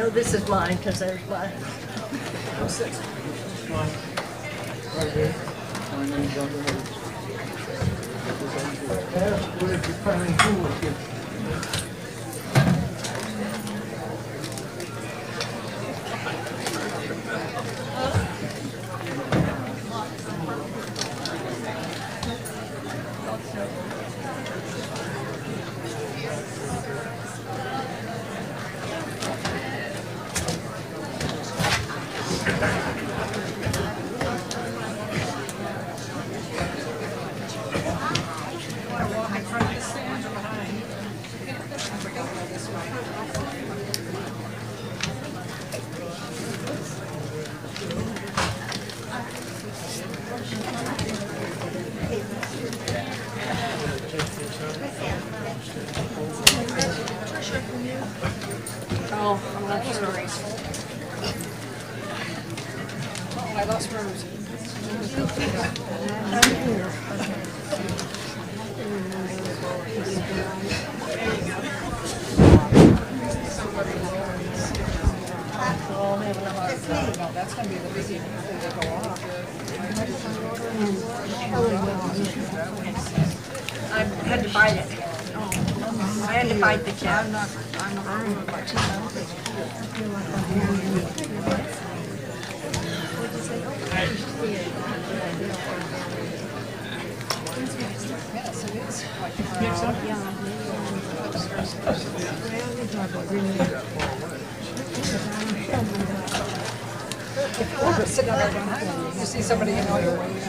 Oh, this is mine, because there's my, Right here. My name's on the notes. Password defined who was here. oh, I'm not sure. I lost Rose. No, that's gonna be the biggie when they go off. I had to bite it. I had to bite the cat. Yes, it is. Like, sit down there, don't you see somebody you know you're waiting.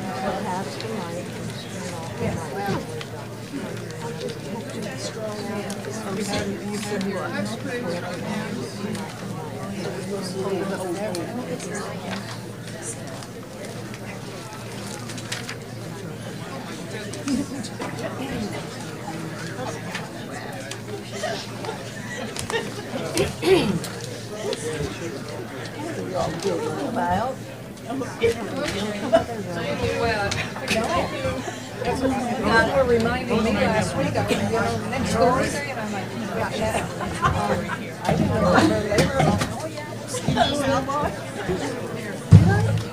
Well, You were reminding me last week, I was, next Thursday, and I'm like, yeah. I didn't remember later.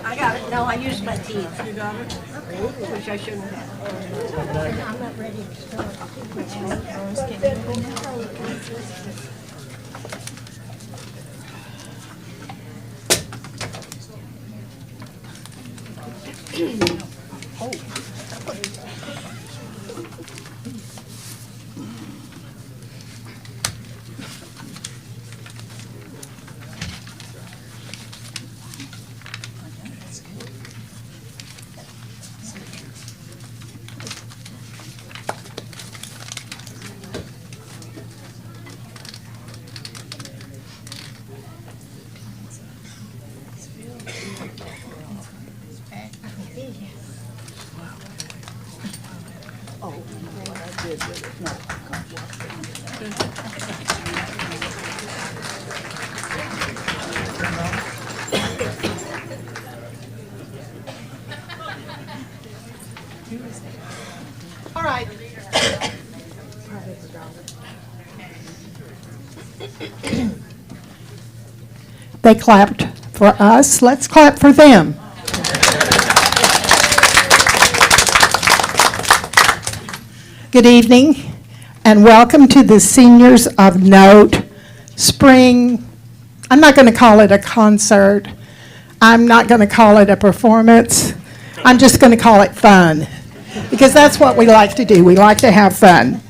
I got it. No, I used my teeth. You got it? Which I shouldn't have. I'm not ready to start. All right. They clapped for us. Let's clap for them. Good evening, and welcome to the Seniors of Note Spring. I'm not going to call it a concert. I'm not going to call it a performance. I'm just going to call it fun, because that's what we like to do. We like to have fun.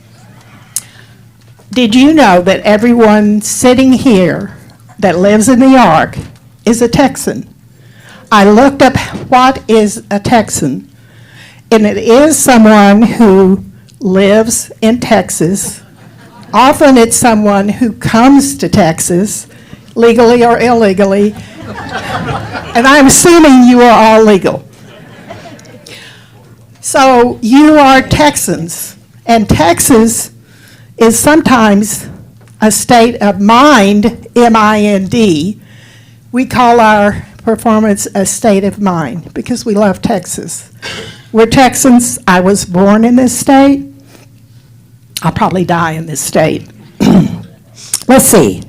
Did you know that everyone sitting here that lives in the Ark is a Texan? I looked up what is a Texan, and it is someone who lives in Texas. Often it's someone who comes to Texas, legally or illegally, and I'm assuming you are all legal. So you are Texans, and Texas is sometimes a state of mind, M-I-N-D. We call our performance a state of mind because we love Texas. We're Texans. I was born in this state. I'll probably die in this state. Let's see.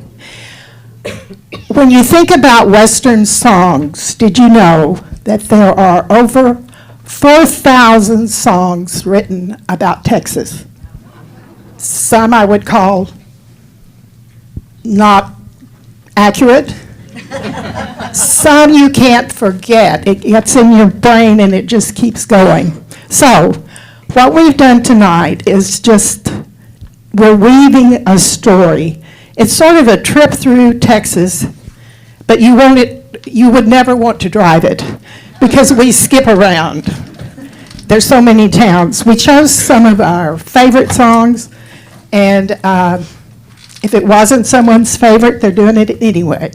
when you think about Western songs, did you know that there are over 4,000 songs written about Texas? Some I would call not accurate. Some you can't forget. It gets in your brain and it just keeps going. So, what we've done tonight is just, we're weaving a story. It's sort of a trip through Texas, but you would never want to drive it because we skip around. There's so many towns. We chose some of our favorite songs, and if it wasn't someone's favorite, they're doing it anyway.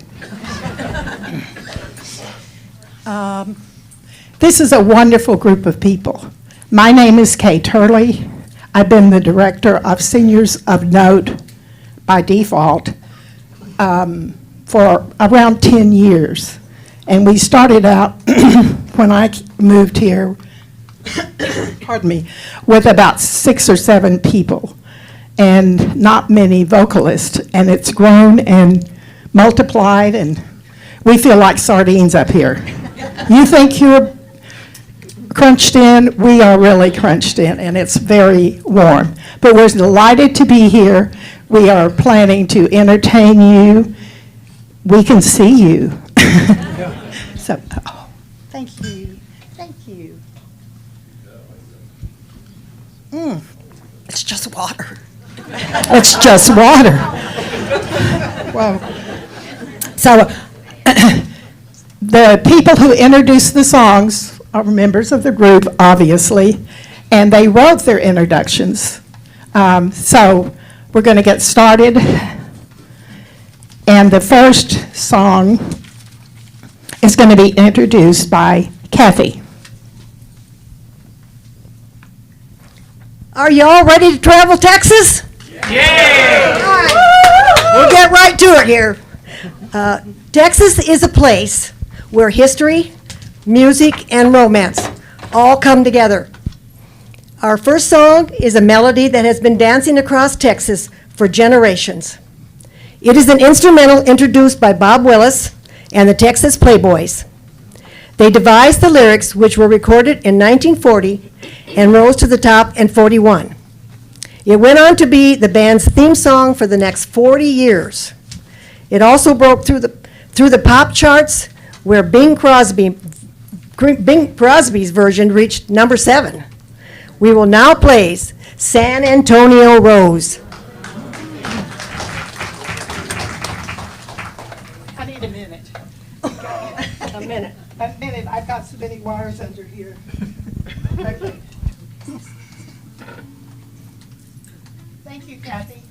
This is a wonderful group of people. My name is Kay Turley. I've been the director of Seniors of Note by default for around 10 years. And we started out when I moved here, pardon me, with about 6 or 7 people and not many vocalists. And it's grown and multiplied, and we feel like sardines up here. You think you're crunched in, we are really crunched in, and it's very warm. But we're delighted to be here. We are planning to entertain you. We can see you. So, oh, thank you. Thank you. It's just water. It's just water. Wow. So, the people who introduced the songs are members of the group, obviously, and they wrote their introductions. So we're going to get started. And the first song is going to be introduced by Kathy. Are you all ready to travel Texas? Yeah! All right. We'll get right to it here. Texas is a place where history, music, and romance all come together. Our first song is a melody that has been dancing across Texas for generations. It is an instrumental introduced by Bob Willis and the Texas Playboys. They devised the lyrics, which were recorded in 1940 and rose to the top in 41. It went on to be the band's theme song for the next 40 years. It also broke through the pop charts, where Bing Crosby's version reached number 7. We will now play San Antonio Rose. I need a minute. A minute. A minute. I've got so many wires under here. Okay. Thank you, Kathy.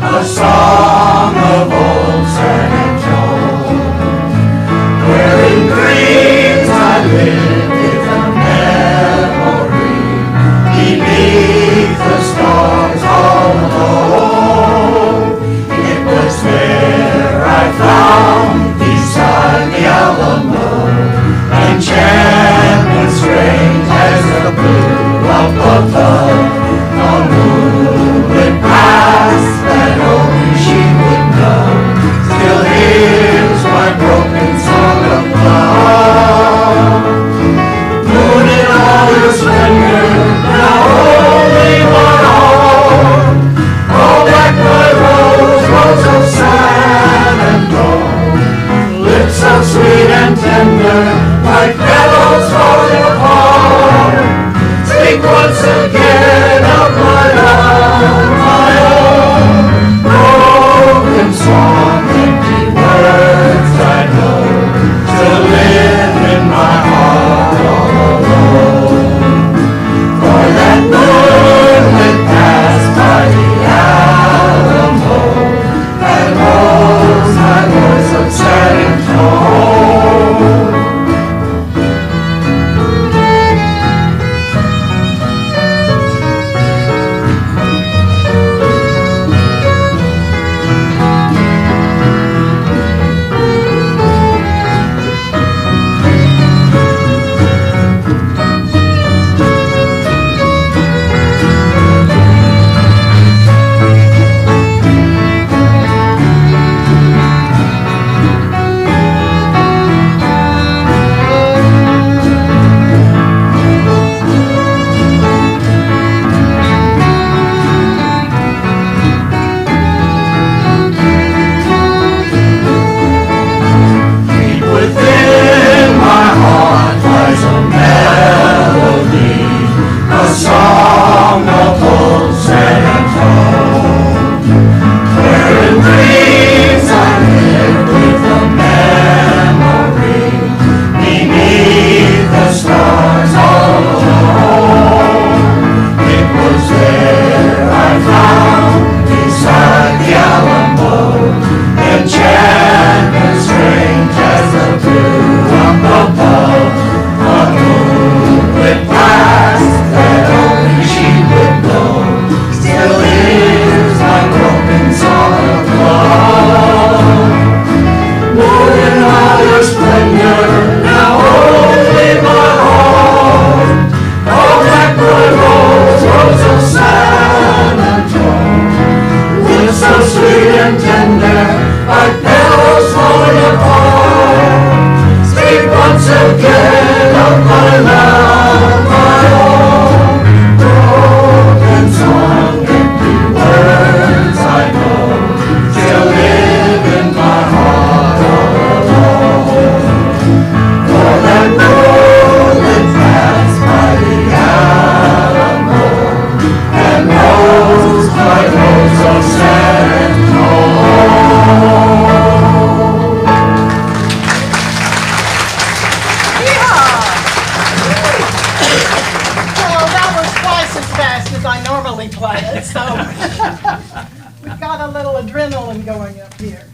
A song of old San Antonio, where in dreams I lived with a man. We've got a little adrenaline going up here.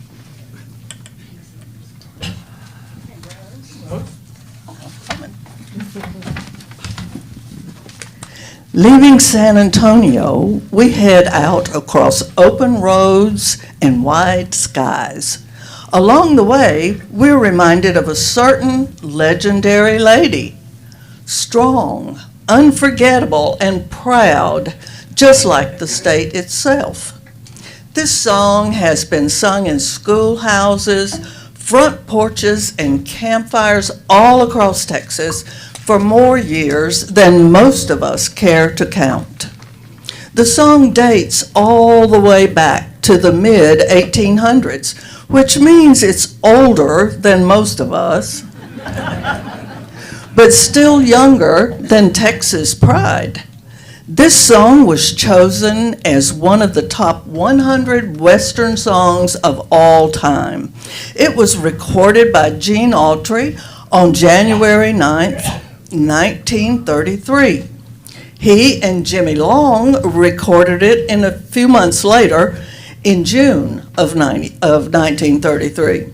Leaving San Antonio, we head out across open roads and wide skies. Along the way, we're reminded of a certain legendary lady. Strong, unforgettable, and proud, just like the state itself. This song has been sung in schoolhouses, front porches, and campfires all across Texas for more years than most of us care to count. The song dates all the way back to the mid-1800s, which means it's older than most of us, but still younger than Texas pride. This song was chosen as one of the top 100 Western songs of all time. It was recorded by Gene Autry on January 9th, 1933. He and Jimmy Long recorded it in a few months later in June of 1933.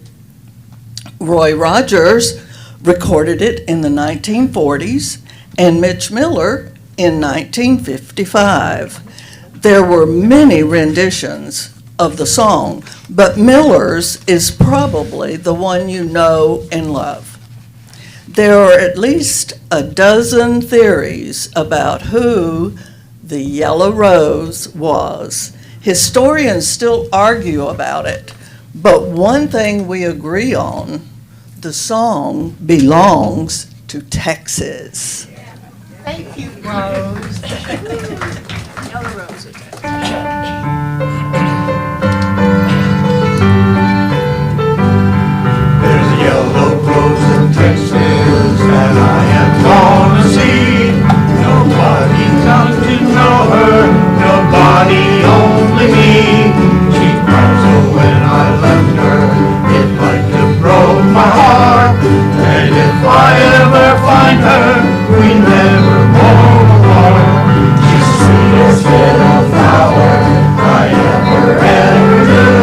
Roy Rogers recorded it in the 1940s, and Mitch Miller in 1955. There were many renditions of the song, but Miller's is probably the one you know and love. There are at least a dozen theories about who the Yellow Rose was. Historians still argue about it, but one thing we agree on, the song belongs to Texas. Thank you, Rose. Yellow roses. There's a yellow rose in Texas that I am gonna see. Nobody comes to know her, nobody, only me. She cries, oh, when I left her, it like to broke my heart. And if I ever find her, we never more apart. She's the sweetest little flower I ever knew.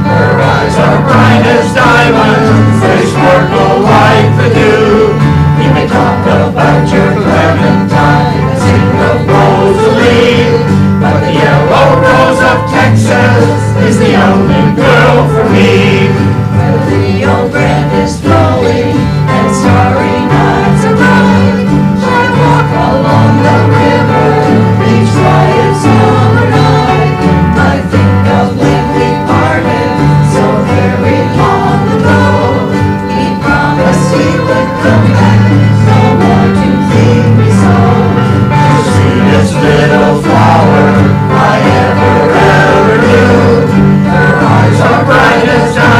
Her eyes are bright as diamonds, they sparkle like the dew. You may talk about your Clementine and sing of Rosalie, but the yellow rose of Texas is the only girl for me. The Rio Grande is flowing and starry nights are bright. I walk along the river each quiet summer night. I think of when we parted so very long ago. He promised he would come back, no more to leave me so. The sweetest little flower I ever knew. Her eyes are bright as diamonds.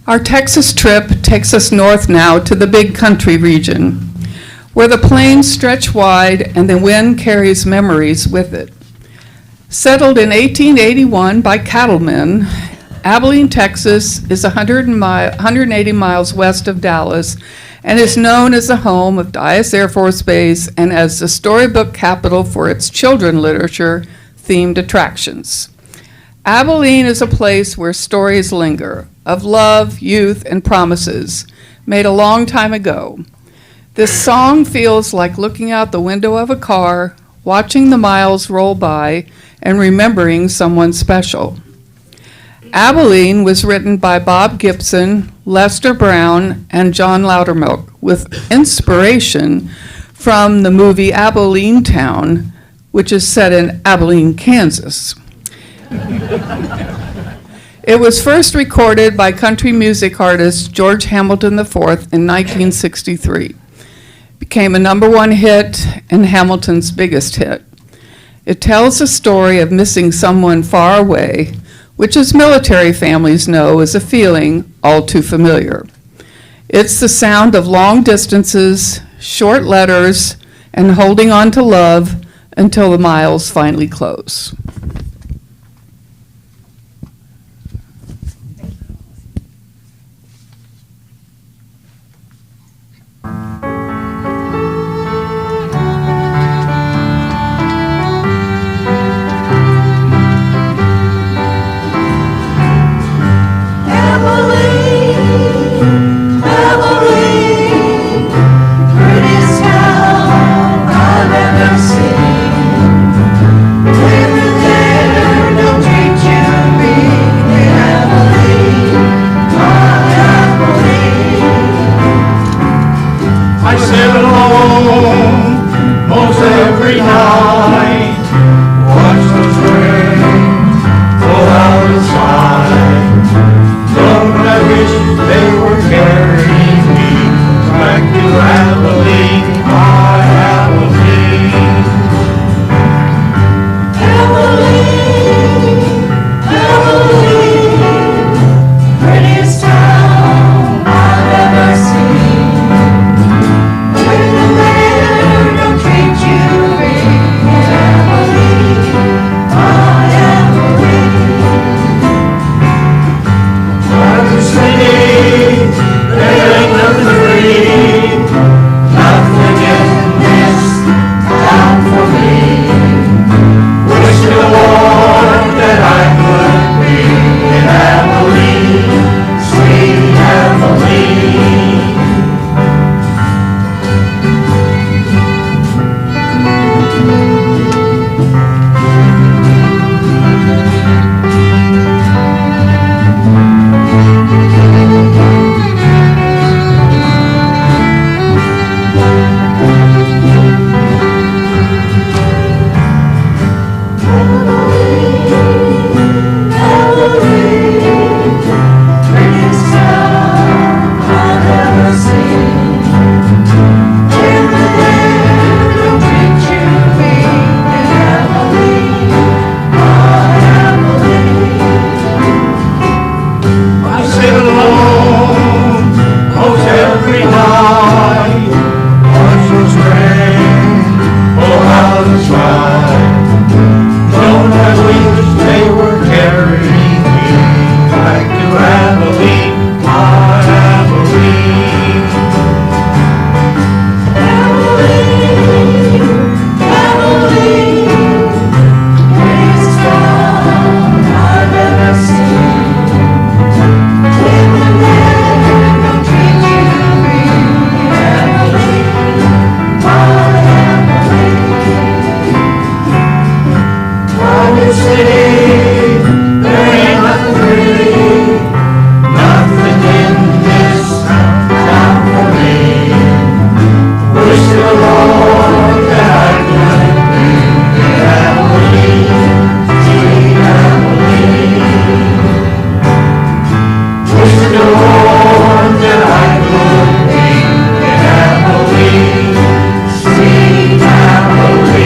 Our Texas trip takes us north now to the Big Country region, where the plains stretch wide and the wind carries memories with it. Settled in 1881 by cattlemen, Abilene, Texas is 180 miles west of Dallas and is known as the home of Dyess Air Force Base and as the storybook capital for its children literature themed attractions. Abilene is a place where stories linger of love, youth, and promises made a long time ago. This song feels like looking out the window of a car, watching the miles roll by, and remembering someone special. Abilene was written by Bob Gibson, Lester Brown, and John Loudermilk with inspiration from the movie Abilene Town, which is set in Abilene, Kansas. It was first recorded by country music artist George Hamilton IV in 1963. Became a #1 hit and Hamilton's biggest hit. It tells the story of missing someone far away, which as military families know is a feeling all too familiar. It's the sound of long distances, short letters, and holding on to love until the miles finally close. I sit alone most every night, watch those rain pour out inside. Don't I wish they were carrying me back to Abilene, my Abilene. Prettiest town I've ever seen. Where the weather don't treat you mean. Abilene, my Abilene. Another city, there ain't nothing free, nothing in this town for me. Wish to the Lord that I could be in Abilene, sweet Abilene. Prettiest town I've ever seen. Where the weather don't treat you mean. Abilene, my Abilene. I sit alone most every night, watch those rain pour out inside. Don't I wish they were carrying me back to Abilene, my Abilene. Abilene, prettiest town I've ever seen. Where the weather don't treat you mean. Abilene, my Abilene. Another city, there ain't nothing free, nothing in this town for me. Wish to the Lord that I could be in Abilene, sweet Abilene. Wish to the Lord that I could be in Abilene, sweet Abilene.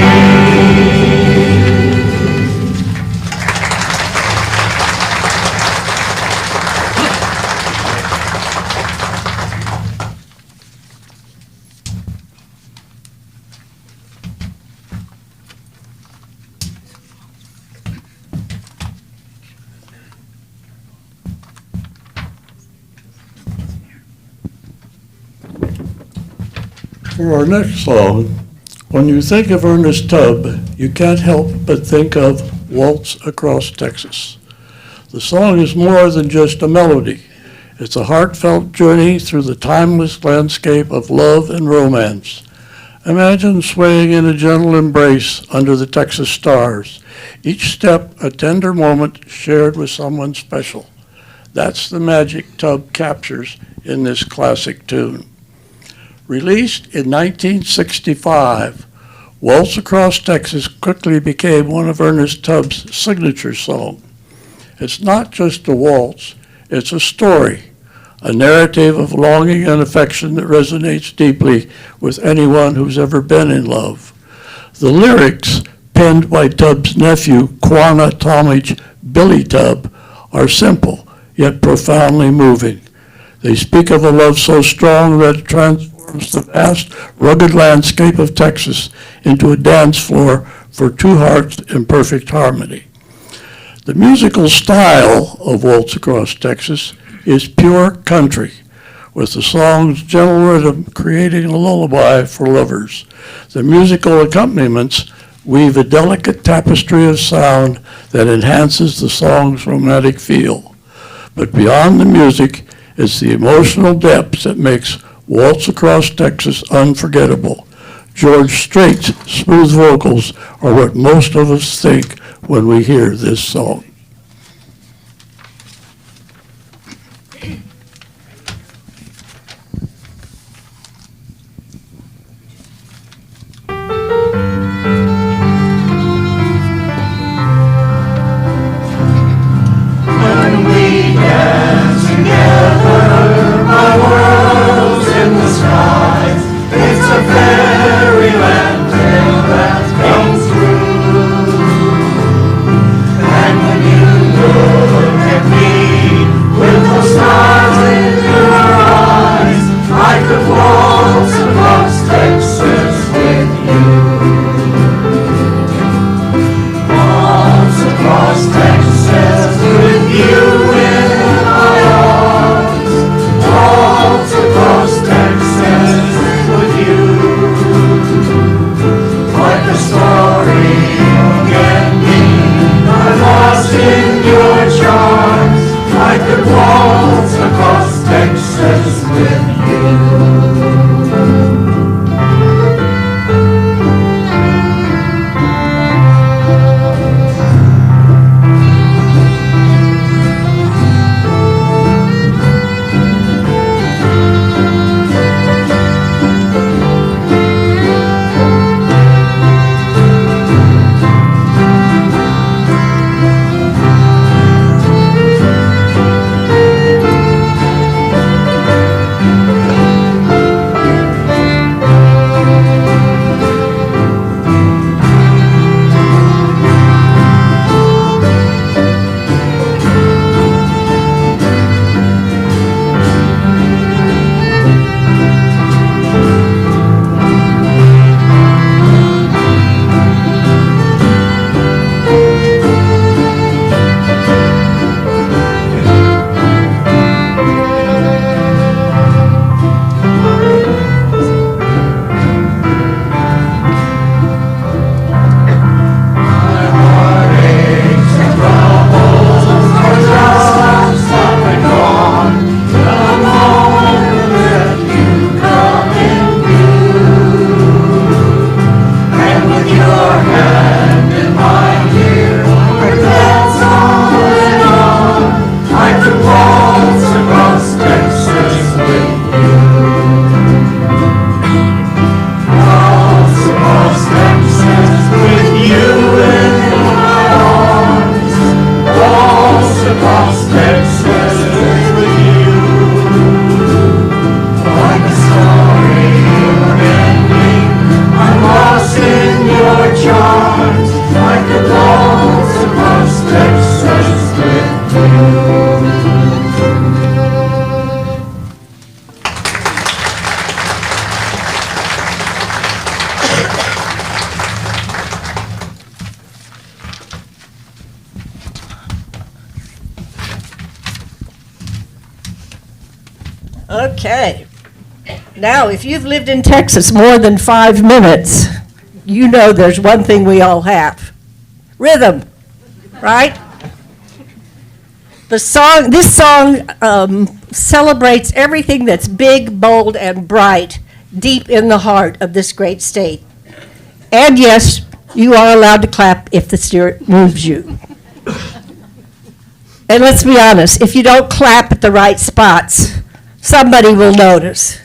For our next song, when you think of Ernest Tubb, you can't help but think of Waltz Across Texas. The song is more than just a melody. It's a heartfelt journey through the timeless landscape of love and romance. Imagine swaying in a gentle embrace under the Texas stars, each step a tender moment shared with someone special. That's the magic Tubb captures in this classic tune. Released in 1965, Waltz Across Texas quickly became one of Ernest Tubb's signature songs. It's not just a waltz, it's a story, a narrative of longing and affection that resonates deeply with anyone who's ever been in love. The lyrics, penned by Tubb's nephew, Quanah Talmadge Billy Tubb, are simple, yet profoundly moving. They speak of a love so strong that it transforms the vast, rugged landscape of Texas into a dance floor for two hearts in perfect harmony. The musical style of Waltz Across Texas is pure country, with the song's gentle rhythm creating a lullaby for lovers. The musical accompaniments weave a delicate tapestry of sound that enhances the song's romantic feel. But beyond the music, it's the emotional depth that makes Waltz Across Texas unforgettable. George Strait's smooth vocals are what most of us think when we hear this song. When we dance together, my world's in the skies. It's a fairyland tale that comes true. And when you look at me with those stars in your eyes, I could waltz across Texas with you. Waltz across Texas with you in my arms. Waltz across Texas with you. Like a story of ending, I'm lost in your charms. I could waltz across Texas with you. Okay. Now, if you've lived in Texas more than 5 minutes, you know there's one thing we all have. Rhythm, right? This song celebrates everything that's big, bold, and bright deep in the heart of this great state. And yes, you are allowed to clap if the spirit moves you. And let's be honest, if you don't clap at the right spots, somebody will notice.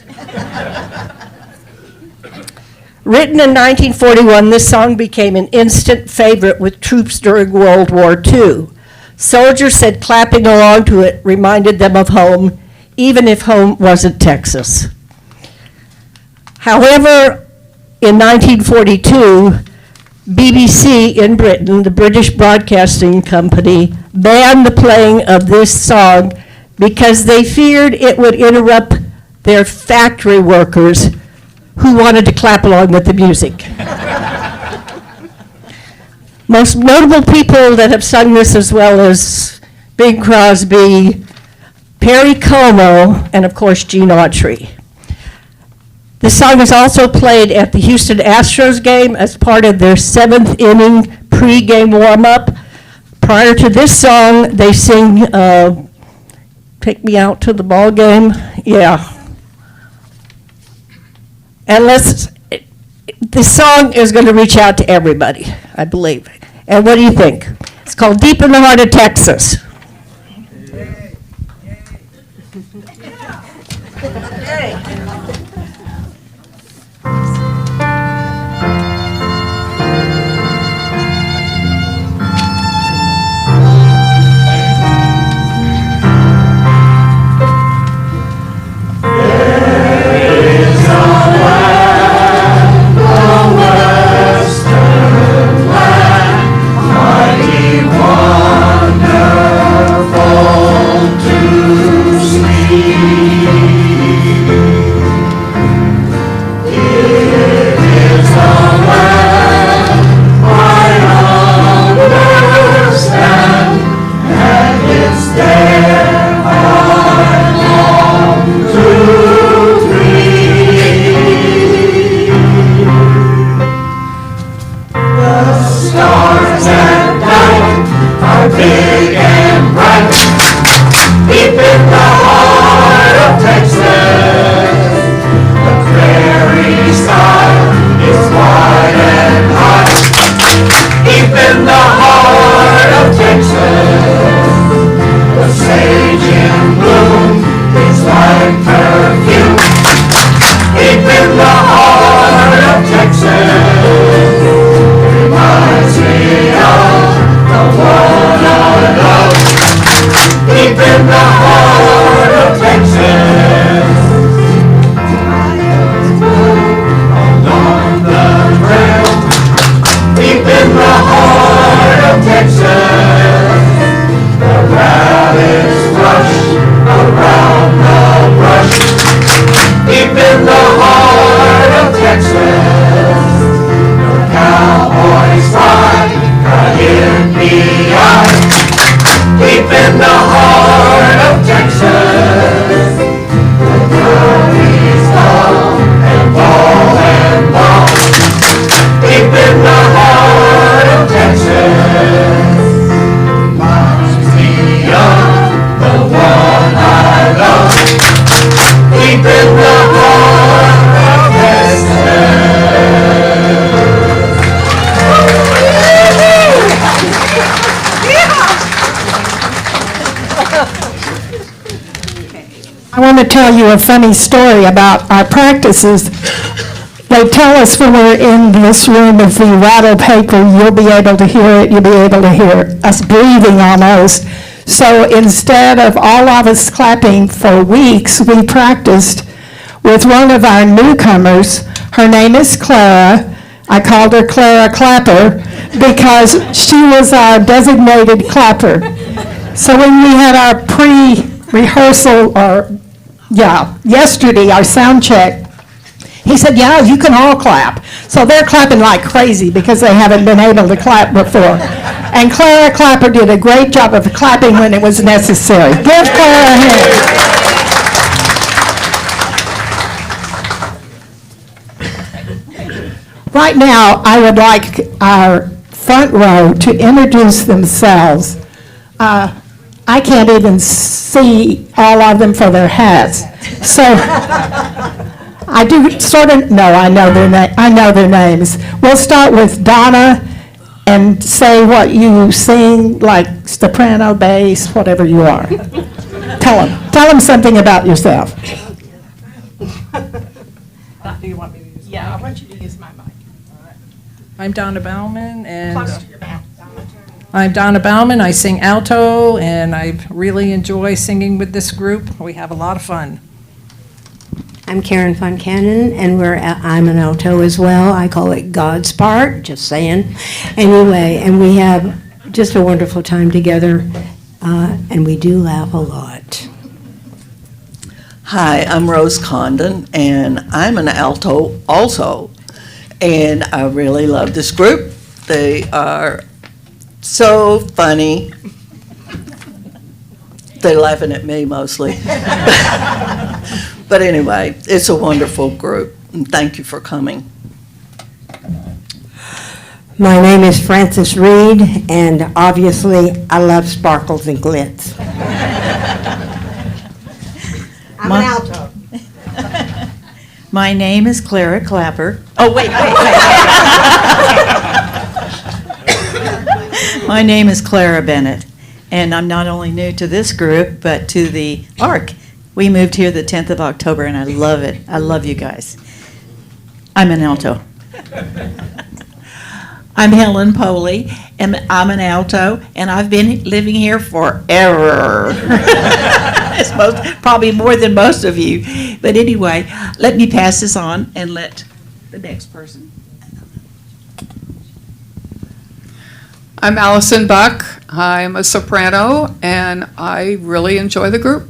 Written in 1941, this song became an instant favorite with troops during World War II. Soldiers said clapping along to it reminded them of home, even if home wasn't Texas. However, in 1942, BBC in Britain, the British Broadcasting Company, banned the playing of this song because they feared it would interrupt their factory workers who wanted to clap along with the music. Most notable people that have sung this as well as Bing Crosby, Perry Como, and of course Gene Autry. This song is also played at the Houston Astros game as part of their 7th inning pre-game warm-up. Prior to this song, they sing Take Me Out to the Ball Game. Yeah. And this song is going to reach out to everybody, I believe. And what do you think? It's called Deep in the Heart of Texas. I want to tell you a funny story about our practices. They tell us when we're in this room, if we rattle paper, you'll be able to hear it, you'll be able to hear us breathing almost. So instead of all of us clapping for weeks, we practiced with one of our newcomers. Her name is Clara. I called her Clara Clapper because she was our designated clapper. So when we had our pre-rehearsal, yesterday, our sound check, he said, yeah, you can all clap. So they're clapping like crazy because they haven't been able to clap before. And Clara Clapper did a great job of clapping when it was necessary. Give Clara a hand. Right now, I would like our front row to introduce themselves. I can't even see all of them for their hats. So I do sort of, no, I know their names. We'll start with Donna and say what you sing, like soprano, bass, whatever you are. Tell them something about yourself. Do you want me to use? Yeah, I want you to use my mic. I'm Donna Bauman, and I'm Donna Bauman. I sing alto, and I really enjoy singing with this group. We have a lot of fun. I'm Karen Foncannon, and I'm an alto as well. I call it God's part, just saying. Anyway, and we have just a wonderful time together, and we do laugh a lot. Hi, I'm Rose Condon, and I'm an alto also. And I really love this group. They are so funny. They're laughing at me mostly. But anyway, it's a wonderful group, and thank you for coming. My name is Frances Reed, and obviously, I love sparkles and glitz. I'm an alto. My name is Clara Clapper. Oh, wait. My name is Clara Bennett, and I'm not only new to this group, but to the ARC. We moved here the 10th of October, and I love it. I love you guys. I'm an alto. I'm Helen Poley, and I'm an alto, and I've been living here forever. Probably more than most of you. But anyway, let me pass this on and let the next person. I'm Allison Buck. I'm a soprano, and I really enjoy the group.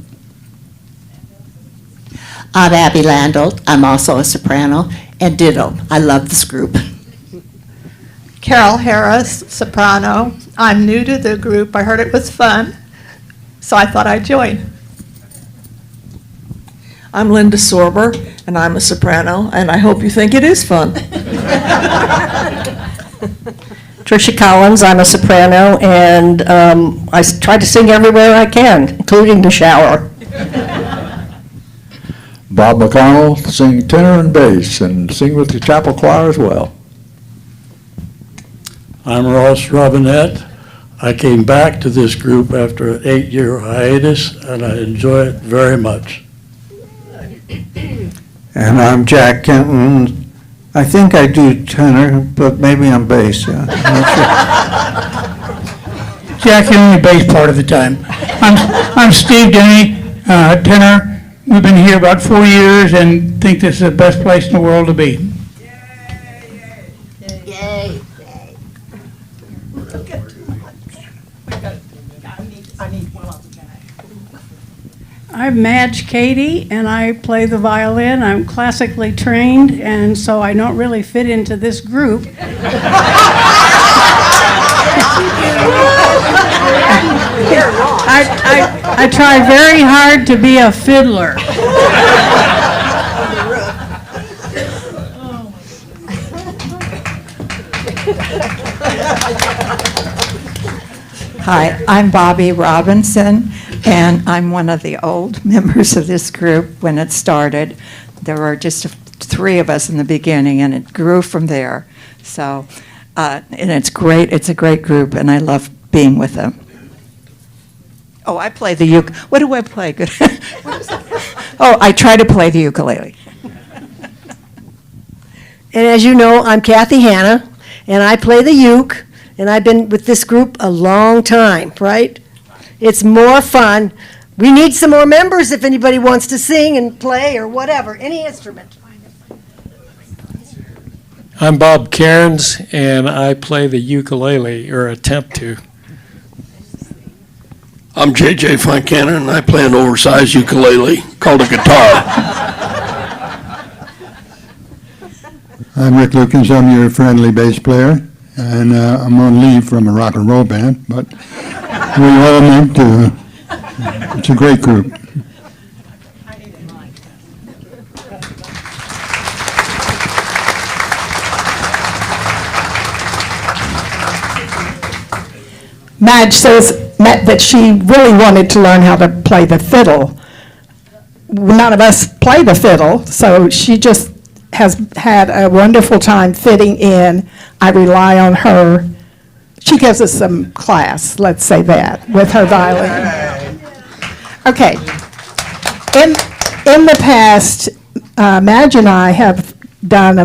I'm Abby Landel. I'm also a soprano, and ditto. I love this group. Carol Harris, soprano. I'm new to the group. I heard it was fun, so I thought I'd join. I'm Linda Sorber, and I'm a soprano, and I hope you think it is fun. Tricia Collins, I'm a soprano, and I try to sing everywhere I can, including the shower. Bob McConnell, sing tenor and bass, and sing with the chapel choir as well. I'm Ross Robinette. I came back to this group after an 8-year hiatus, and I enjoy it very much. And I'm Jack Kenton. I think I do tenor, but maybe I'm bass. I'm not sure. Jack, you're only bass part of the time. I'm Steve Denny, tenor. We've been here about 4 years and think this is the best place in the world to be. Yay. I'm Madge Cady, and I play the violin. I'm classically trained, and so I don't really fit into this group. I try very hard to be a fiddler. Hi, I'm Bobby Robinson, and I'm one of the old members of this group when it started. There were just 3 of us in the beginning, and it grew from there. So, and it's great. It's a great group, and I love being with them. Oh, I play the What do I play? Good. Oh, I try to play the ukulele. And as you know, I'm Kathy Hanna, and I play the uke, and I've been with this group a long time, right? It's more fun. We need some more members if anybody wants to sing and play or whatever, any instrument. I'm Bob Cairns, and I play the ukulele, or attempt to. I'm J.J. Foncannon, and I play an oversized ukulele called a guitar. I'm Rick Lukens. I'm your friendly bass player, and I'm on leave from a rock and roll band, but we all meant to. It's a great group. Madge says that she really wanted to learn how to play the fiddle. None of us play the fiddle, so she just has had a wonderful time fitting in. I rely on her. She gives us some class, let's say that, with her violin. Okay. In the past, Madge and I have done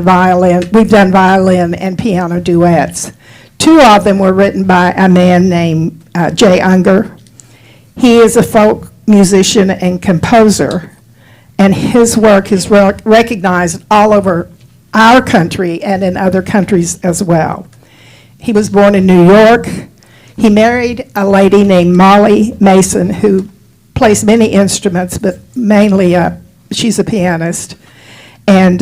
we've done violin and piano duets. 2 of them were written by a man named Jay Unger. He is a folk musician and composer, and his work is recognized all over our country and in other countries as well. He was born in New York. He married a lady named Molly Mason, who plays many instruments, but mainly she's a pianist. And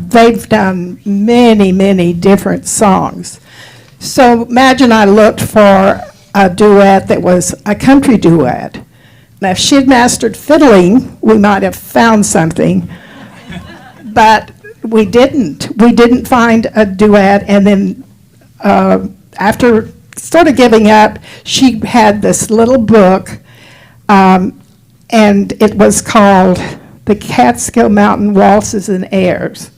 they've done many, many different songs. So Madge and I looked for a duet that was a country duet. Now, if she'd mastered fiddling, we might have found something, but we didn't. We didn't find a duet, and then after sort of giving up, she had this little book, and it was called The Catskill Mountain Waltzes and Airs.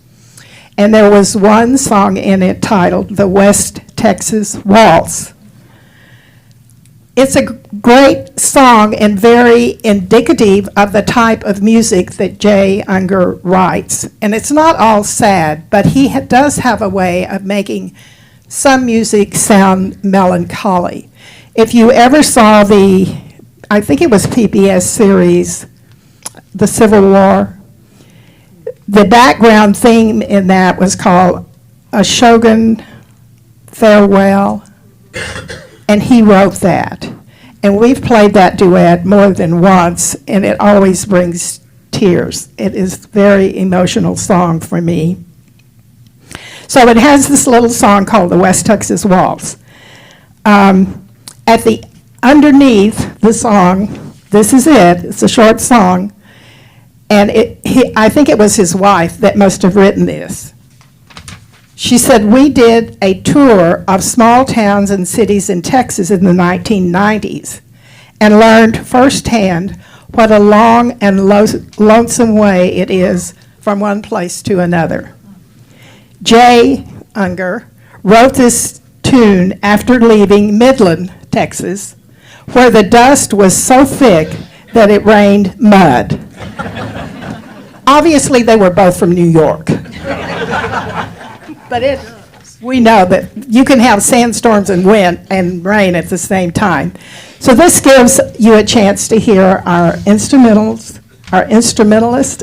And there was one song in it titled The West Texas Waltz. It's a great song and very indicative of the type of music that Jay Unger writes. And it's not all sad, but he does have a way of making some music sound melancholy. If you ever saw I think it was PBS series, The Civil War, the background theme in that was called A Shogun Farewell, and he wrote that. And we've played that duet more than once, and it always brings tears. It is a very emotional song for me. So it has this little song called the West Texas Waltz. Underneath the song, this is it, it's a short song, and I think it was his wife that must have written this. She said, "We did a tour of small towns and cities in Texas in the 1990s and learned firsthand what a long and lonesome way it is from one place to another." Jay Unger wrote this tune after leaving Midland, Texas, where the dust was so thick that it rained mud. Obviously, they were both from New York. But we know that you can have sandstorms and wind and rain at the same time. So this gives you a chance to hear our instrumentalists,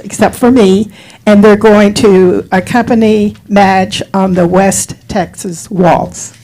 except for me, and they're going to accompany Madge on the West Texas Waltz.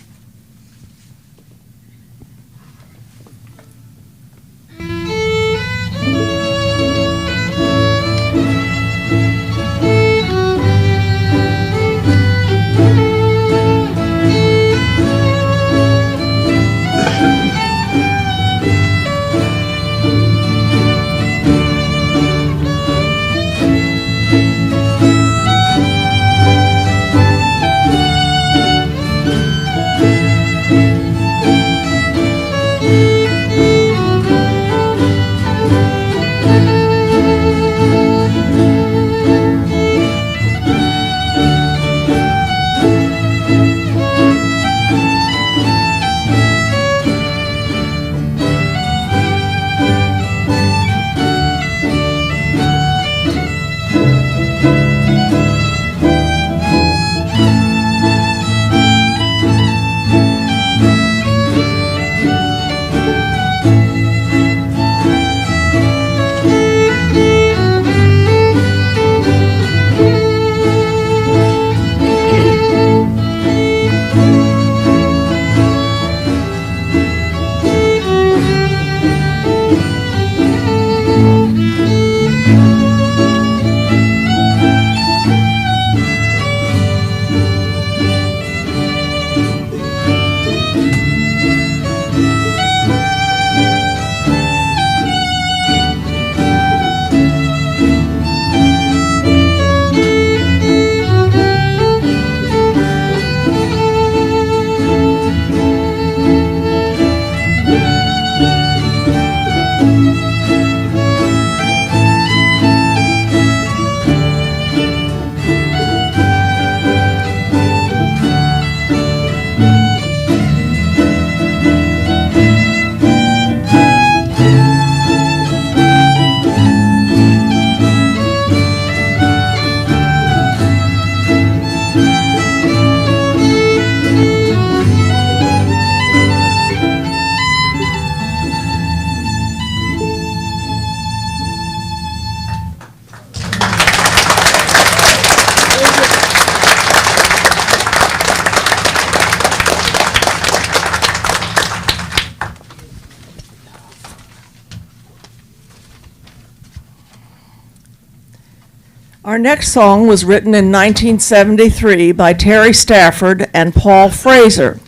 Our next song was written in 1973 by Terry Stafford and Paul Fraser,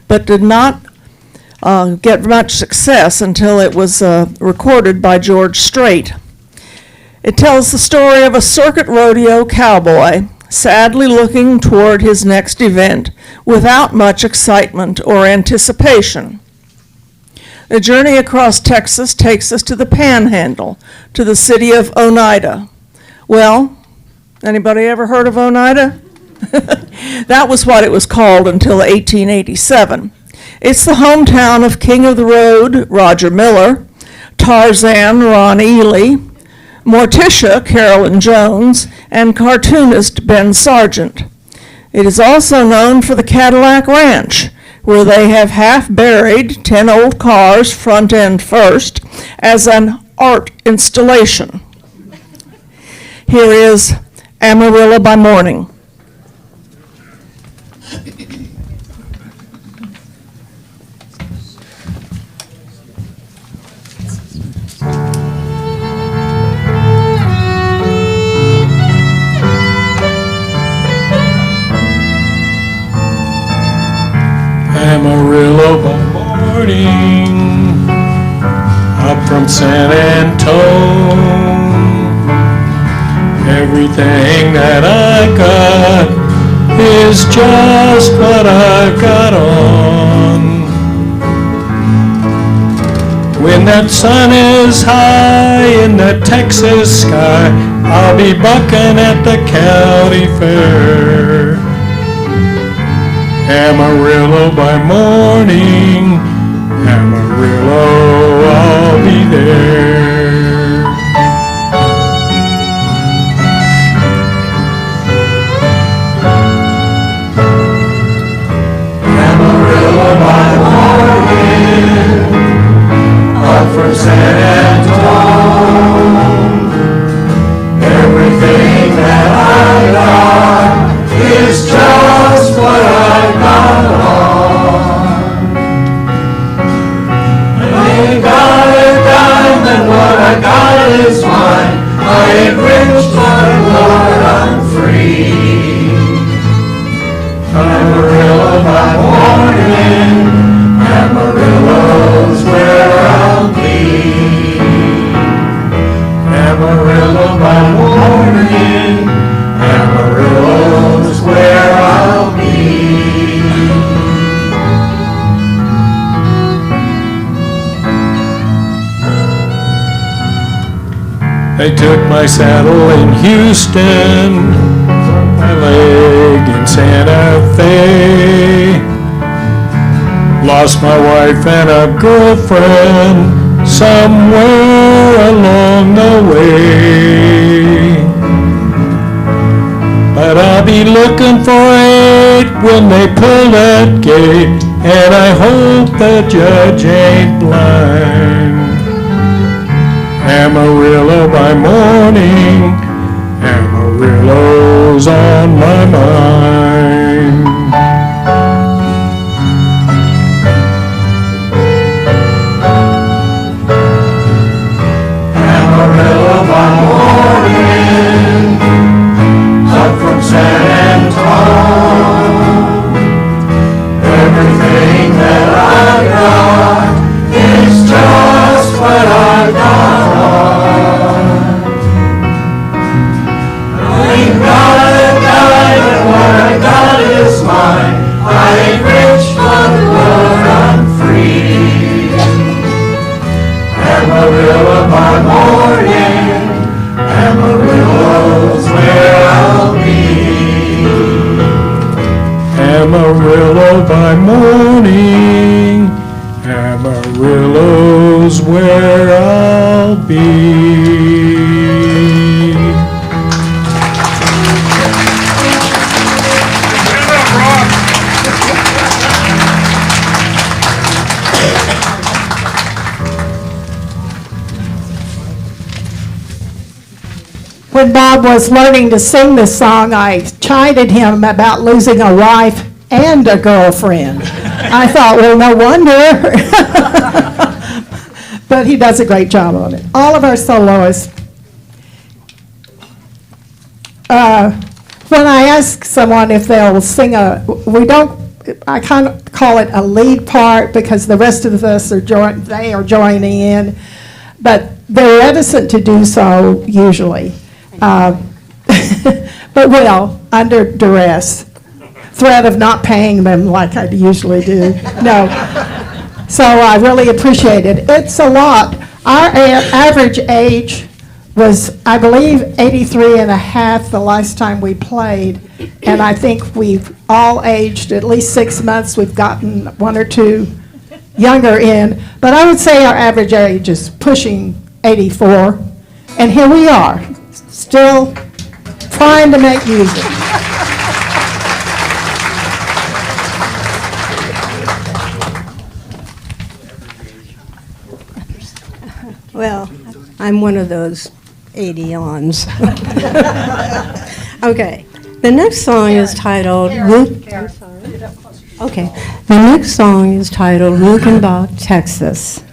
but did not get much success until it was recorded by George Strait. It tells the story of a circuit rodeo cowboy sadly looking toward his next event without much excitement or anticipation. The journey across Texas takes us to the Panhandle, to the city of Oneida. Well, anybody ever heard of Oneida? That was what it was called until 1887. It's the hometown of King of the Road, Roger Miller, Tarzan, Ron Ely, Morticia, Carolyn Jones, and cartoonist Ben Sargent. It is also known for the Cadillac Ranch, where they have half-buried 10 old cars, front end first, as an art installation. Here is Amarillo by Morning. Amarillo by morning, up from San Antone. Everything that I got is just what I've got on. When that sun is high in the Texas sky, I'll be bucking at the county fair. Amarillo by morning, Amarillo, I'll be there. Amarillo by morning, up from San Antone. Everything that I got is just what I got on. I ain't got a dime, and what I got is mine. I ain't rich, but Lord, I'm free. Amarillo by morning, Amarillo's where I'll be. Amarillo by morning, Amarillo's where I'll be. They took my saddle in Houston, my leg in Santa Fe. Lost my wife and a girlfriend somewhere along the way. But I'll be looking for it when they pull that gate, and I hope the judge ain't blind. Amarillo by morning, Amarillo's on my mind. Amarillo by morning, up from San Antone. Everything that I got is just what I got on. I ain't got a dime, and what I got is mine. I ain't rich, but Lord, I'm free. Amarillo by morning, Amarillo's where I'll be. Amarillo by morning, Amarillo's where I'll be. When Bob was learning to sing this song, I chided him about losing a wife and a girlfriend. I thought, well, no wonder. But he does a great job on it. All of our soloists. when I ask someone if they'll sing I kind of call it a lead part because the rest of us are joining in, but they're reticent to do so usually. But will, under duress, threat of not paying them like I usually do. No. So I really appreciate it. It's a lot. Our average age was, I believe, 83 and a half the last time we played, and I think we've all aged at least 6 months. We've gotten 1 or 2 younger in, but I would say our average age is pushing 84, and here we are, still trying to make music. Well, I'm one of those 80-ons. Okay, the next song is titled Okay, the next song is titled Luckenbach, Texas.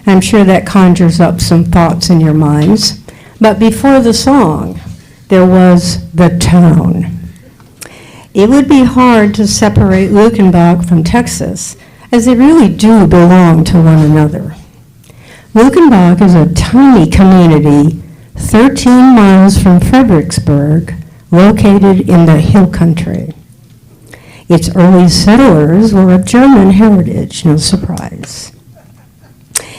I'm sure that conjures up some thoughts in your minds. But before the song, there was the town. It would be hard to separate Luckenbach from Texas, as they really do belong to one another. Luckenbach is a tiny community 13 miles from Fredericksburg, located in the hill country. Its early settlers were of German heritage, no surprise.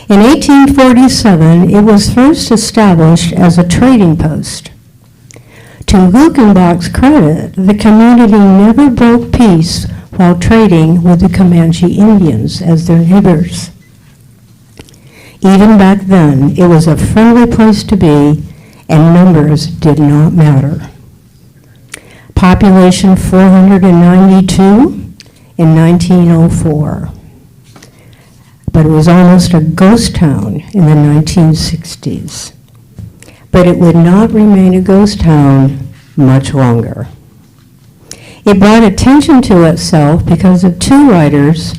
In 1847, it was first established as a trading post. To Luckenbach's credit, the community never broke peace while trading with the Comanche Indians as their neighbors. Even back then, it was a friendly place to be, and numbers did not matter. Population 492 in 1904. But it was almost a ghost town in the 1960s. But it would not remain a ghost town much longer. It brought attention to itself because of 2 writers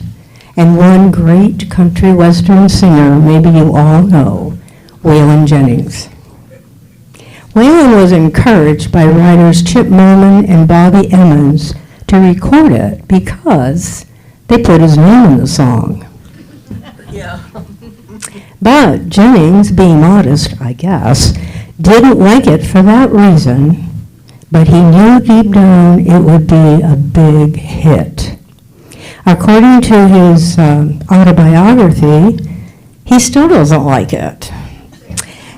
and one great country western singer maybe you all know, Waylon Jennings. Waylon was encouraged by writers Chip Moman and Bobby Emmons to record it because they put his name in the song. Yeah. But Jennings, being modest, I guess, didn't like it for that reason, but he knew deep down it would be a big hit. According to his autobiography, he still doesn't like it.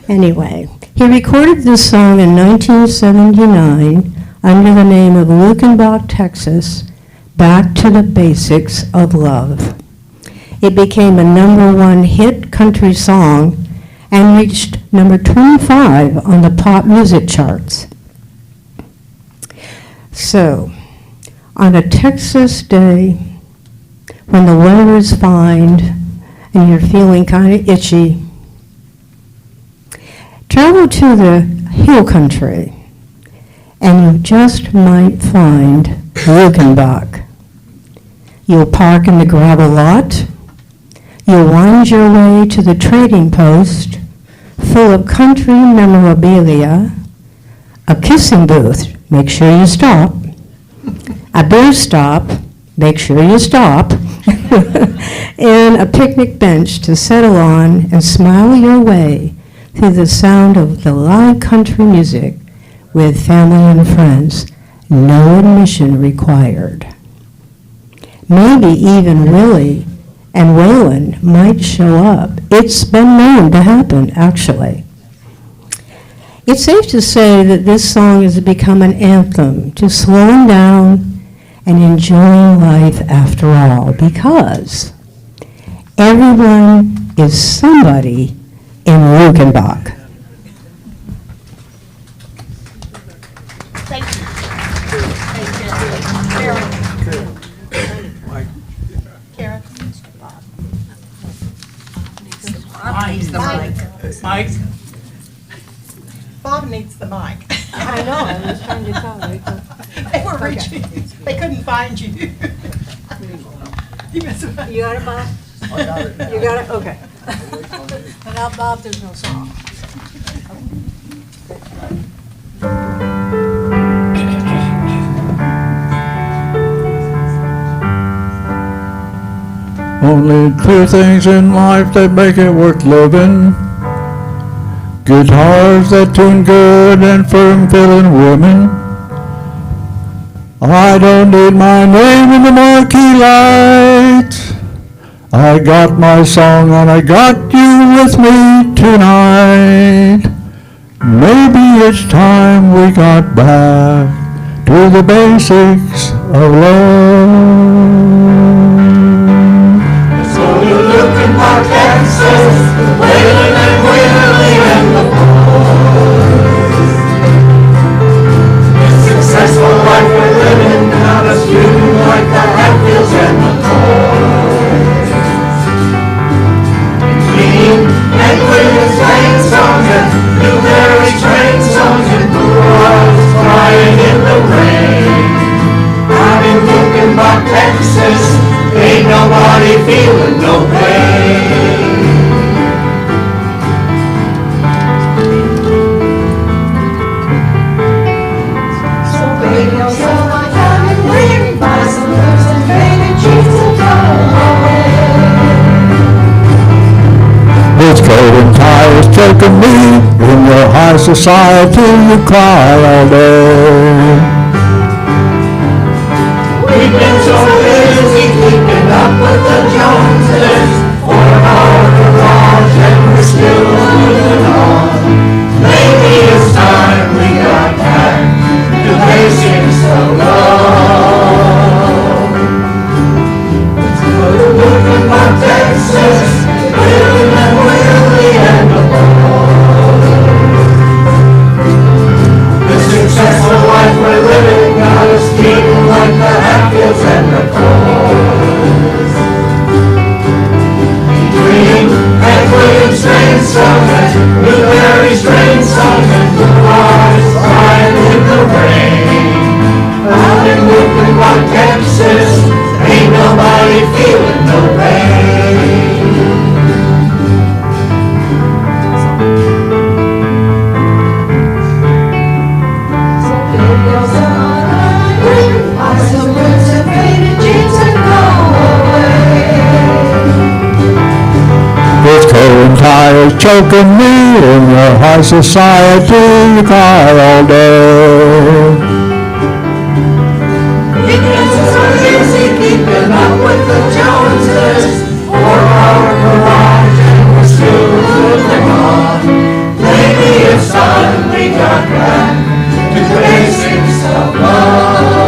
Anyway, he recorded this song in 1979 under the name of Luckenbach, Texas, Back to the Basics of Love. It became a #1 hit country song and reached number 25 on the pop music charts. So, on a Texas day, when the weather is fine and you're feeling kind of itchy, travel to the hill country and you just might find Luckenbach. You'll park in the gravel lot. You'll wind your way to the trading post full of country memorabilia, a kissing booth, make sure you stop, a beer stop, make sure you stop, and a picnic bench to settle on and smile your way through the sound of the loud country music with family and friends, no admission required. Maybe even Willie and Waylon might show up. It's been known to happen, actually. It's safe to say that this song has become an anthem to slowing down and enjoying life after all, because everyone is somebody in Luckenbach. Thank you. Karen. Mike? Bob needs the mic. I know, I was trying to tell you. They were reaching, they couldn't find you. You got it, Bob? I got it now. You got it? Okay. Without Bob, there's no song. Only two things in life that make it worth living. Guitars that tune good and firm feeling women. I don't need my name in the marquee lights. I got my song and I got you with me tonight. Maybe it's time we got back to the basics of love. So you look in Park, Texas, Waylon and Willie and the boys. It's successful life we're living, not a student like the Hatfields and the Coys. Clean and Williams playing songs and blueberry train songs and blues crying in the rain. I'm in Luckenbach, Texas, ain't nobody feeling no pain. So baby, I'll sell my diamond ring, buy some boots and faded jeans and go away. This coat and tie is choking me. In your high society you cry all day. We've been so busy keeping up with the Joneses, 4-hour garage and we're still moving on. Maybe it's time we got back to basics of love. Let's go to Luckenbach, Texas, Waylon and Willie and the boys. The successful life we're living got us feeling like the Hatfields and the Coys. Between Hank Williams train songs and blueberry train songs and blue eyes crying in the rain. Out in Luckenbach, Texas, ain't nobody feeling no pain. Buy some boots and faded jeans and go away. This coat and tie is choking me. In your high society you cry all day. We've been so busy keeping up with the Joneses, 4-hour garage and we're still moving on. Maybe it's time we got back to the basics of love.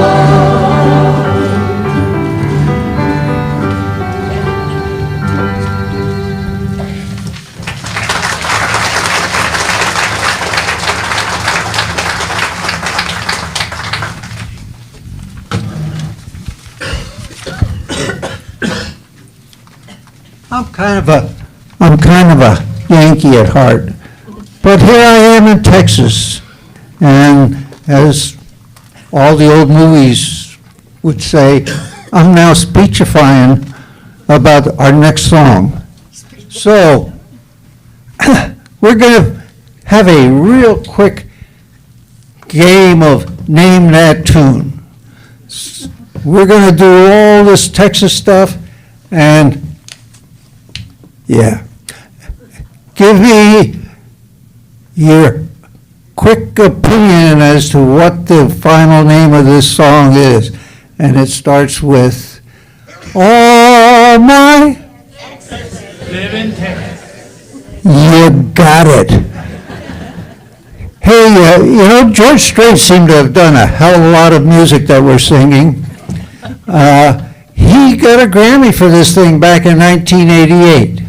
I'm kind of a Yankee at heart, but here I am in Texas, and as all the old movies would say, I'm now speechifying about our next song. So, we're going to have a real quick game of name that tune. We're going to do all this Texas stuff, and yeah. Give me your quick opinion as to what the final name of this song is. And it starts with, all my... Live in Texas. You got it. Hey, George Strait seemed to have done a hell of a lot of music that we're singing. He got a Grammy for this thing back in 1988.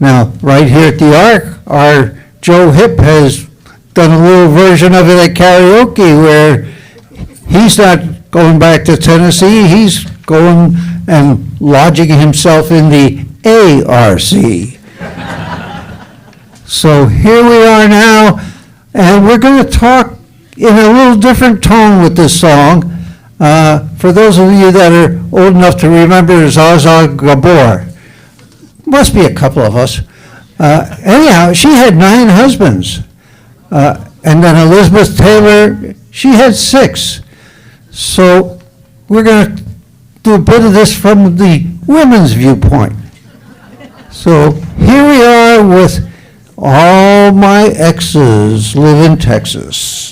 Now, right here at the Ark, our Joe Hip has done a little version of it at karaoke where he's not going back to Tennessee, he's going and lodging himself in the ARC. So here we are now, and we're going to talk in a little different tone with this song. For those of you that are old enough to remember Zsa Zsa Gabor, must be a couple of us. Anyhow, she had 9 husbands. And then Elizabeth Taylor, she had 6. So we're going to do a bit of this from the women's viewpoint. So here we are with all my exes live in Texas.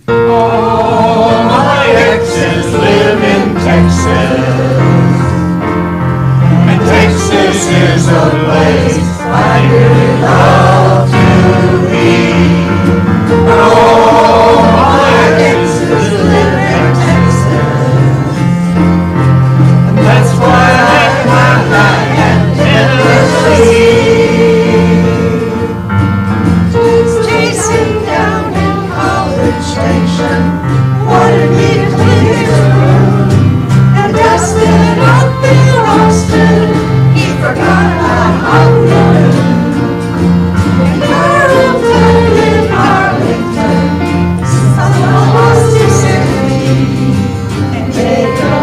All my exes live in Texas, and Texas is a place I really love to be. All my exes live in Texas, and that's why I hang my hat in Tennessee. Chasing down in College Station, wanted me to clean his room, and Dustin up in Austin, he forgot about Hollywood. And Carrollton in Arlington, someone lost his sanity, and they go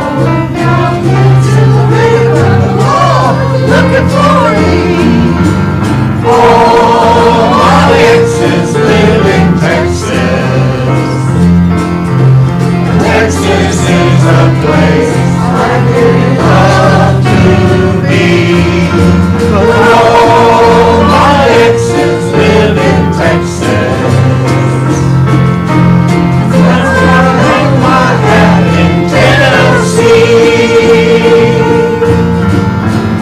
down into the river, oh, looking for me. All my exes live in Texas. Texas is a place I really love to be. But all my exes live in Texas. That's why I hang my hat in Tennessee.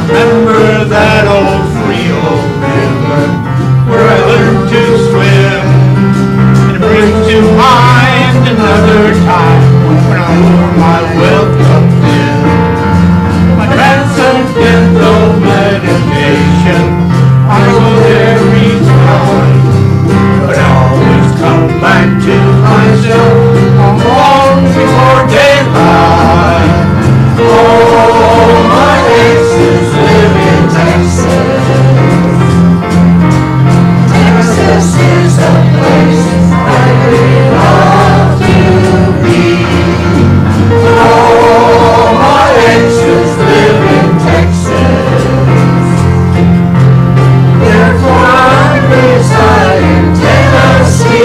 Remember that old Frio River where I learned to swim, and it brings to mind another time when I wore my welcome in. My transcendental meditation, I go there each time, but I always come back to myself long before daylight. All my exes live in Texas. Texas is a place I really love to be. All my exes live in Texas. Therefore I reside in Tennessee.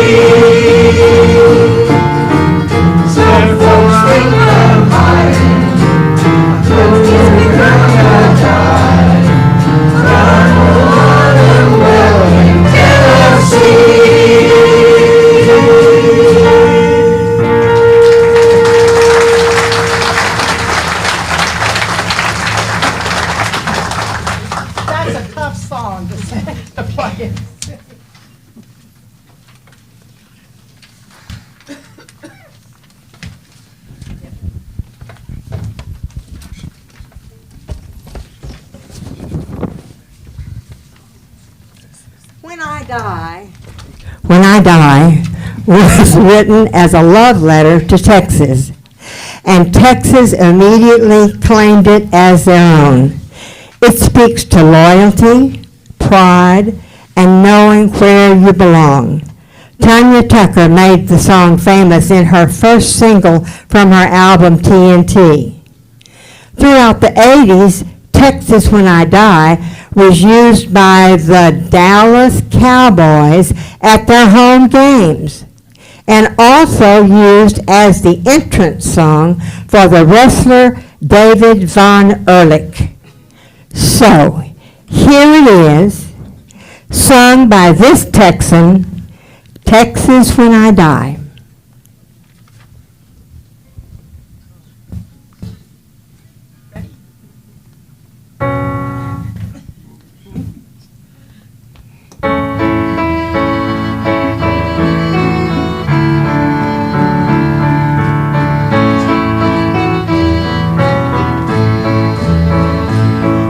Some folks think I'm hiding, don't give me ground I die. But I'm alive and well in Tennessee. That's a tough song to sing, to play. When I Die was written as a love letter to Texas, and Texas immediately claimed it as their own. It speaks to loyalty, pride, and knowing where you belong. Tanya Tucker made the song famous in her first single from her album TNT. Throughout the 80s, Texas When I Die was used by the Dallas Cowboys at their home games, and also used as the entrance song for the wrestler David Von Erlich. So, here it is, sung by this Texan, Texas When I Die.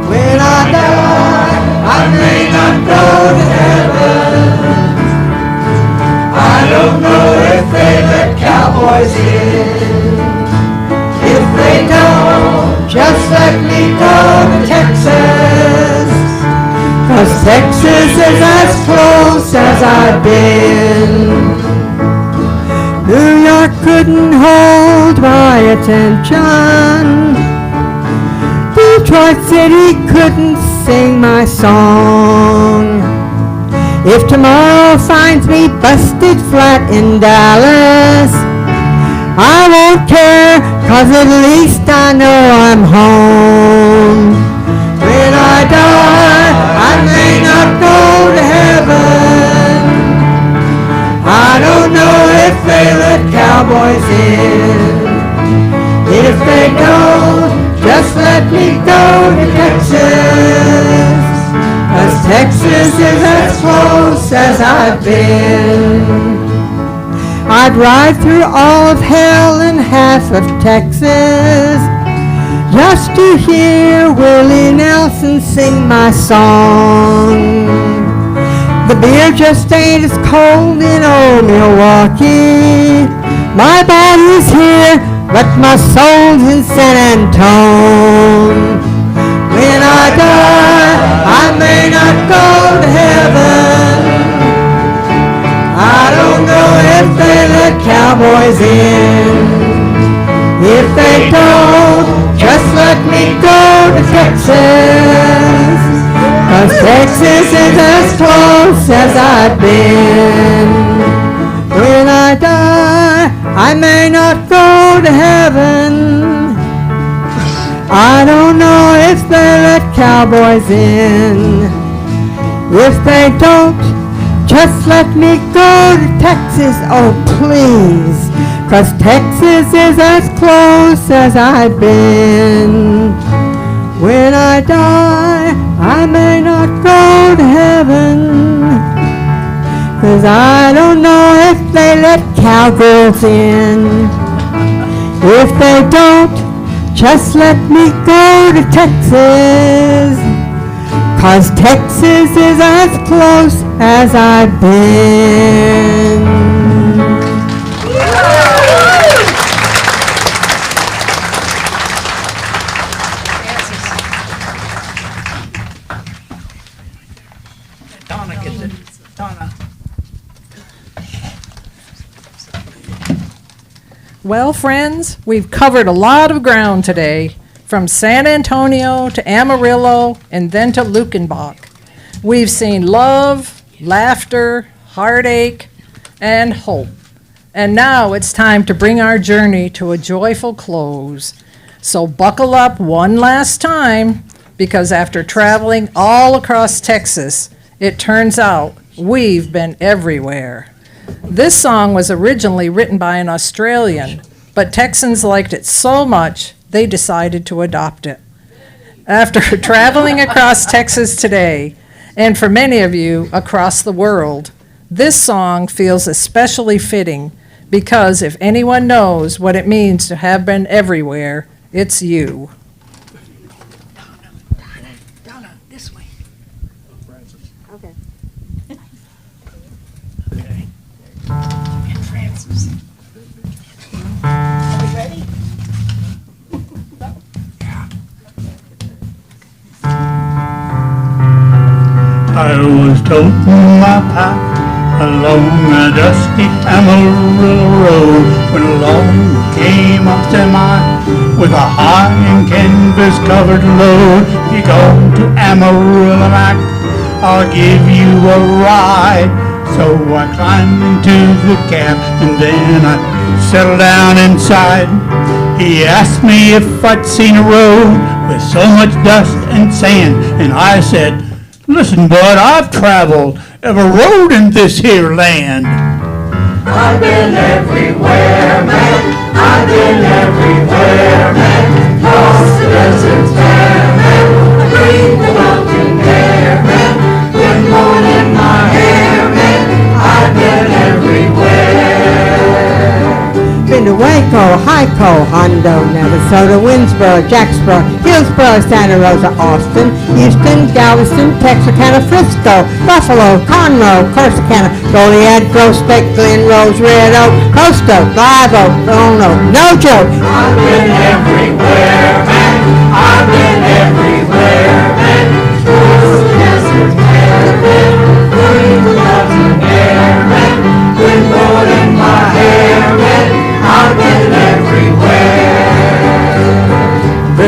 When I die, I may not go to heaven. I don't know if they let cowboys in. If they don't, just let me go to Texas. 'Cause Texas is as close as I've been. couldn't hold my attention. Detroit City couldn't sing my song. If tomorrow finds me busted flat in Dallas, I won't care, 'cause at least I know I'm home. When I die, I may not go to heaven. I don't know if they let cowboys in. If they don't, just let me go to Texas, 'cause Texas is as close as I've been. I'd ride through all of hell and half of Texas just to hear Willie Nelson sing my song. The beer just ain't as cold in old Milwaukee. My body's here, but my soul's in San Antone. When I die, I may not go to heaven. I don't know if they let cowboys in. If they don't, just let me go to Texas, 'cause Texas is as close as I've been. When I die, I may not go to heaven. I don't know if they let cowboys in. If they don't, just let me go to Texas, oh please, 'cause Texas is as close as I've been. When I die, I may not go to heaven, 'cause I don't know if they let cowgirls in. If they don't, just let me go to Texas, 'cause Texas is as close as I've been. Donna gets it. Donna. Well, friends, we've covered a lot of ground today, from San Antonio to Amarillo and then to Luckenbach. We've seen love, laughter, heartache, and hope. And now it's time to bring our journey to a joyful close. So buckle up one last time, because after traveling all across Texas, it turns out we've been everywhere. This song was originally written by an Australian, but Texans liked it so much they decided to adopt it. After traveling across Texas today, and for many of you across the world, this song feels especially fitting because if anyone knows what it means to have been everywhere, it's you. Donna, this way. Okay. And Francis. Are we ready? I was toting my pipe along a dusty Amarillo road when along came a semi with a high and canvas covered load. You go to Amarillo, Mac, I'll give you a ride. So I climbed into the cab and then I settled down inside. He asked me if I'd seen a road with so much dust and sand, and I said, "Listen, bud, I've traveled every road in this here land." I've been everywhere, man. I've been everywhere, man. Across the deserts bare, man. I breathe the mountain air, man. Wind blowing in my hair, man. I've been everywhere. Been to Waco, Hyco, Hondo, Navasota, Winsboro, Jacksboro, Hillsboro, Santa Rosa, Austin, Houston, Galveston, Texarkana, Frisco, Buffalo, Conroe, Corsicana, Goliad, Groesbeck, Glen Rose, Red Oak, Costa, Live Oak, Roanoke, no joke. I've been everywhere, man. I've been everywhere, man. Across the deserts bare, man. Breathe the mountain air, man. Wind blowing in my hair, man.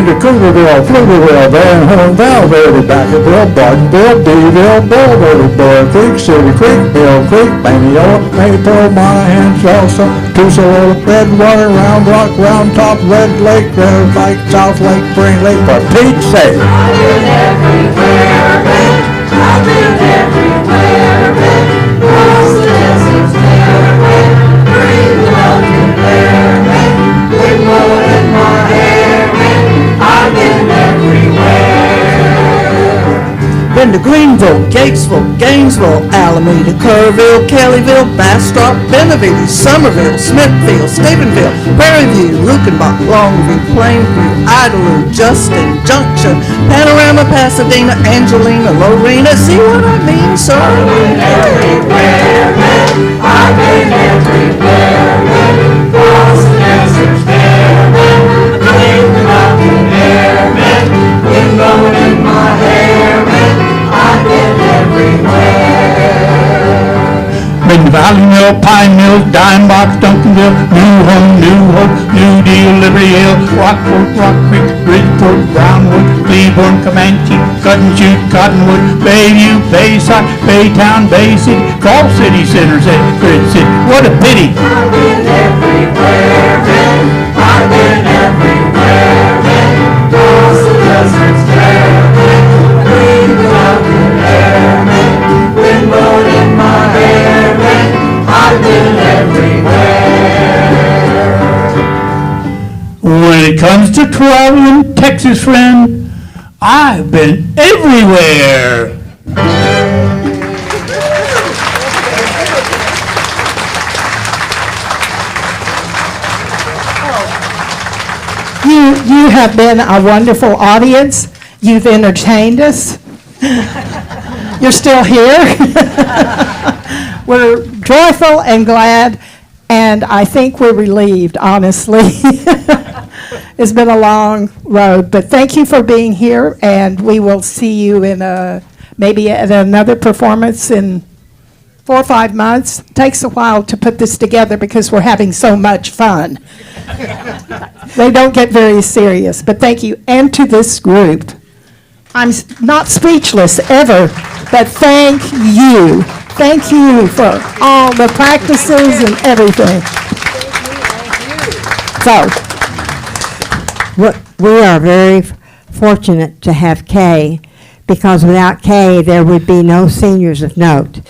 to Cougarville, Pflugerville, Van Horn, Valverde, Vacaville, Bartonville, Deeville, Bullverde, Bear Creek, City Creek, Mill Creek, Maniola, Maple, Monahan, Chelsea, Tusalota, Redwater, Round Rock, Round Top, Red Lake, Red Lake, South Lake, Spring Lake, for Pete's sake. I've been everywhere, man. I've been everywhere, man. Across the deserts there, man. Green mountain there, man. With more in my hair, man. I've been everywhere. Been to Greenville, Gatesville, Gainesville, Alameda, Kerrville, Kellyville, Bastrop, Benavides, Somerville, Smithfield, Stephenville, Prairie View, Lukenbach, Longview, Plainview, Idlewood, Justin, Junction, Panorama, Pasadena, Angelina, Lorena. See what I mean, sir? I've been everywhere, man. I've been everywhere, man. Across the deserts there, man. Green mountain air, man. Wind blowing in my hair, man. I've been everywhere. Been to Valley Mill, Pine Mills, Dime Box, Duncanville, New Hope, New Deal, Liberty Hill, Rockport, Rock Creek, Bridgeport, Brownwood, Cleburne, Comanche, Cotton Chute, Cottonwood, Bayview, Bayside, Baytown, Bay City, all city centers at Grid City. What a pity. I've been everywhere, man. I've been everywhere, man. Across the deserts there, man. Green mountain air, man. Wind blowing in my hair, man. I've been everywhere. When it comes to traveling, Texas friend, I've been everywhere. You have been a wonderful audience. You've entertained us. You're still here. We're joyful and glad, and I think we're relieved, honestly. It's been a long road, but thank you for being here, and we will see you in maybe at another performance in 4 or 5 months. Takes a while to put this together because we're having so much fun. They don't get very serious, but thank you. And to this group. I'm not speechless ever, but thank you. Thank you for all the practices and everything. So, We are very fortunate to have Kay, because without Kay, there would be no seniors of note.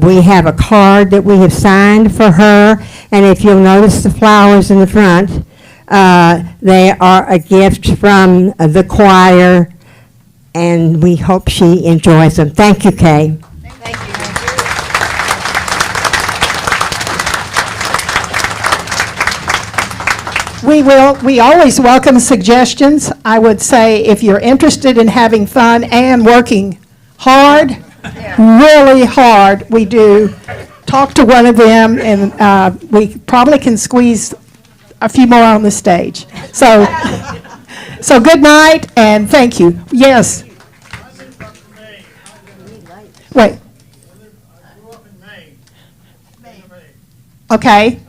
We have a card that we have signed for her, and if you'll notice the flowers in the front, they are a gift from the choir, and we hope she enjoys them. Thank you, Kay. We always welcome suggestions. I would say if you're interested in having fun and working hard, really hard, we do, talk to one of them, and we probably can squeeze a few more on the stage. So good night, and thank you. Yes? Wait. Okay.